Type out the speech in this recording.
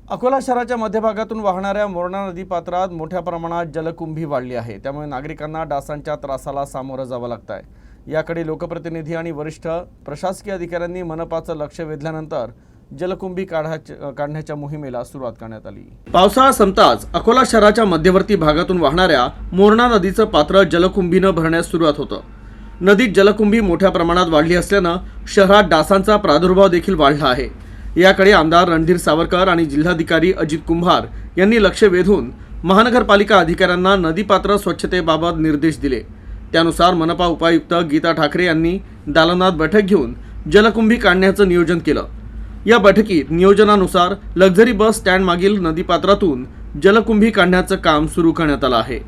अकोला शहराच्या मध्यभागातून वाहणाऱ्या मोरणा नदीपात्रात मोठ्या प्रमाणात जलकुंभी वाढली आहे। त्यामुळे नागरिकांना डासांच्या त्रासाला सामोरं जावं लागत आहे। याकडे लोकप्रतिनिधी आणि वरिष्ठ प्रशासकीय अधिकाऱ्यांनी मनपाचं लक्ष वेधल्यानंतर जलकुंभी काढण्याच्या मोहिमेला सुरुवात करण्यात आली। पावसाळा संपताच अकोला शहराच्या मध्यवर्ती भागातून वाहणाऱ्या मोरणा नदीचं पात्र जलकुंभीनं भरण्यास सुरुवात होतं। नदीत जलकुंभी मोठ्या प्रमाणात वाढली असल्यानं शहरात डासांचा प्रादुर्भाव देखील वाढला आहे। याकडे आमदार रणधीर सावरकर आणि जिल्हाधिकारी अजित कुंभार यांनी लक्ष वेधून महानगरपालिका अधिकाऱ्यांना नदीपात्र स्वच्छतेबाबत निर्देश दिले। त्यानुसार मनपा उपायुक्त गीता ठाकरे यांनी दालनात बैठक घेऊन जलकुंभी काढण्याचं नियोजन केलं। या बैठकीत नियोजनानुसार लक्झरी बस स्टँड मागील नदीपात्रातून जलकुंभी काढण्याचं काम सुरू करण्यात आलं आहे।